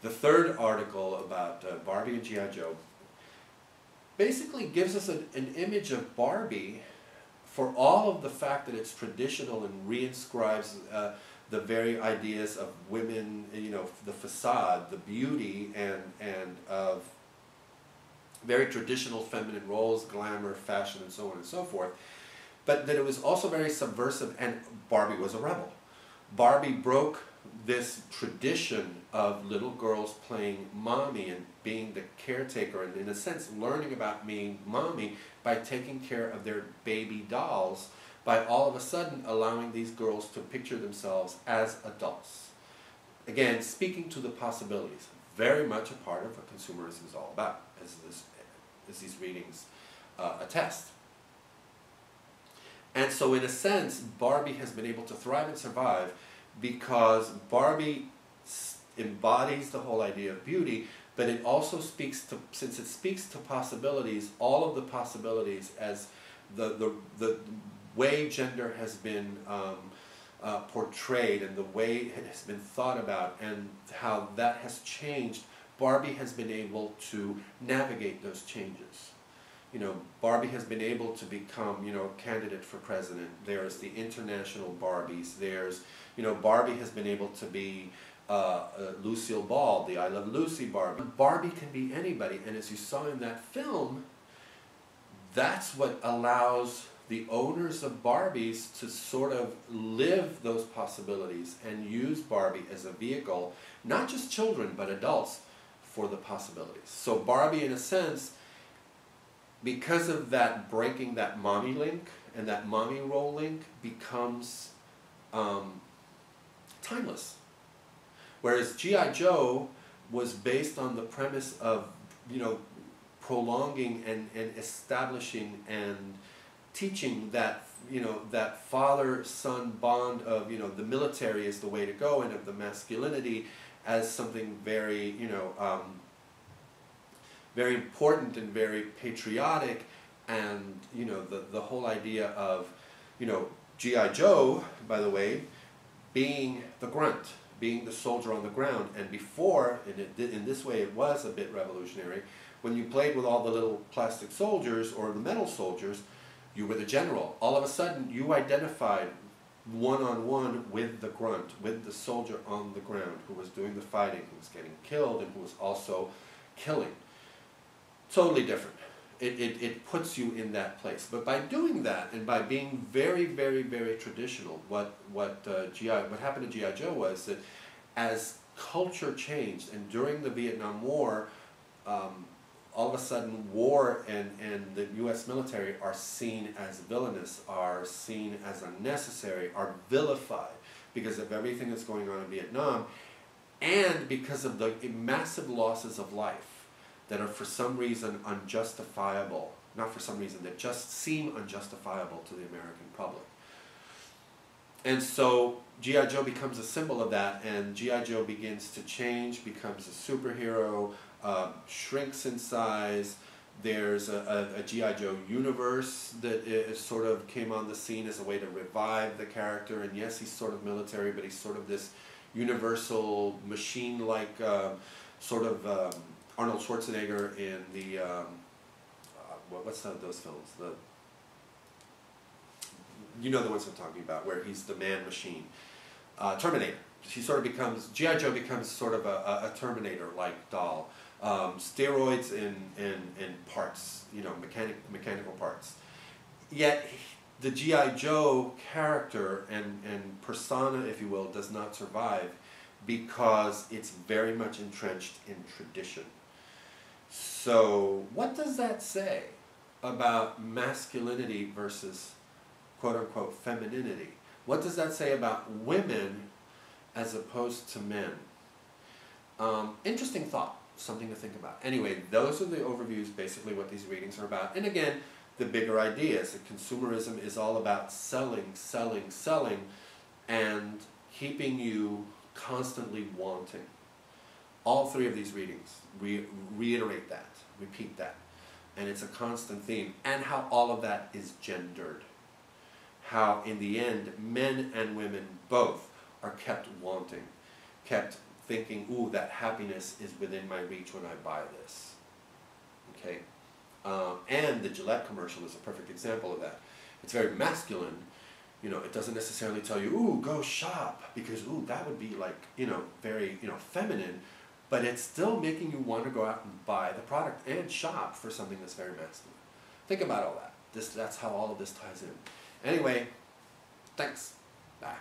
The third article about Barbie and G.I. Joe basically gives us an image of Barbie for all of the fact that it's traditional and reinscribes the very ideas of women, you know, the facade, the beauty, and of very traditional feminine roles, glamour, fashion, and so on and so forth. But that it was also very subversive, and Barbie was a rebel. Barbie broke this tradition of little girls playing mommy and being the caretaker, and in a sense learning about being mommy by taking care of their baby dolls, by all of a sudden allowing these girls to picture themselves as adults. Again, speaking to the possibilities, very much a part of what consumerism is all about, as these readings attest. And so in a sense, Barbie has been able to thrive and survive because Barbie embodies the whole idea of beauty, but it also speaks to, since it speaks to possibilities, all of the possibilities as the way gender has been portrayed and the way it has been thought about and how that has changed, Barbie has been able to navigate those changes. You know, Barbie has been able to become, you know, candidate for president. There's the international Barbies. There's, you know, Barbie has been able to be Lucille Ball, the I Love Lucy Barbie. Barbie can be anybody, and as you saw in that film, that's what allows the owners of Barbies to sort of live those possibilities and use Barbie as a vehicle, not just children, but adults, for the possibilities. So Barbie, in a sense, because of that breaking that mommy link and that mommy role link, becomes timeless. Whereas G.I. Joe was based on the premise of, you know, prolonging and establishing and teaching that, you know, that father-son bond of, you know, the military is the way to go, and of the masculinity as something very, you know, very important and very patriotic, and, you know, the whole idea of, you know, G.I. Joe, by the way, being the grunt, being the soldier on the ground. And before, in this way it was a bit revolutionary, when you played with all the little plastic soldiers or the metal soldiers, you were the general. All of a sudden you identified one-on-one with the grunt, with the soldier on the ground who was doing the fighting, who was getting killed, and who was also killing. Totally different. It puts you in that place. But by doing that, and by being very, very, very traditional, what happened to G.I. Joe was that as culture changed, and during the Vietnam War, all of a sudden war and the U.S. military are seen as villainous, are seen as unnecessary, are vilified because of everything that's going on in Vietnam, and because of the massive losses of life that are for some reason unjustifiable, not for some reason, that just seem unjustifiable to the American public. And so G.I. Joe becomes a symbol of that, and G.I. Joe begins to change, becomes a superhero, shrinks in size. There's a G.I. Joe universe that sort of came on the scene as a way to revive the character, and yes, he's sort of military, but he's sort of this universal machine-like sort of Arnold Schwarzenegger in the, what's those films? You know the ones I'm talking about, where he's the man-machine. Terminator. He sort of becomes, G.I. Joe becomes sort of a Terminator-like doll. Steroids in parts, you know, mechanical parts. Yet the G.I. Joe character and persona, if you will, does not survive because it's very much entrenched in tradition. So what does that say about masculinity versus quote-unquote femininity? What does that say about women as opposed to men? Interesting thought, something to think about. Anyway, those are the overviews, basically what these readings are about. And again, the bigger ideas. That consumerism is all about selling, selling, selling, and keeping you constantly wanting. All three of these readings reiterate that, repeat that. And it's a constant theme. And how all of that is gendered. How, in the end, men and women both are kept wanting, kept thinking, ooh, that happiness is within my reach when I buy this. Okay? And the Gillette commercial is a perfect example of that. It's very masculine. You know, it doesn't necessarily tell you, ooh, go shop, because, ooh, that would be like, you know, very, you know, feminine, but it's still making you want to go out and buy the product and shop for something that's very masculine. Think about all that. That's how all of this ties in. Anyway, thanks. Bye.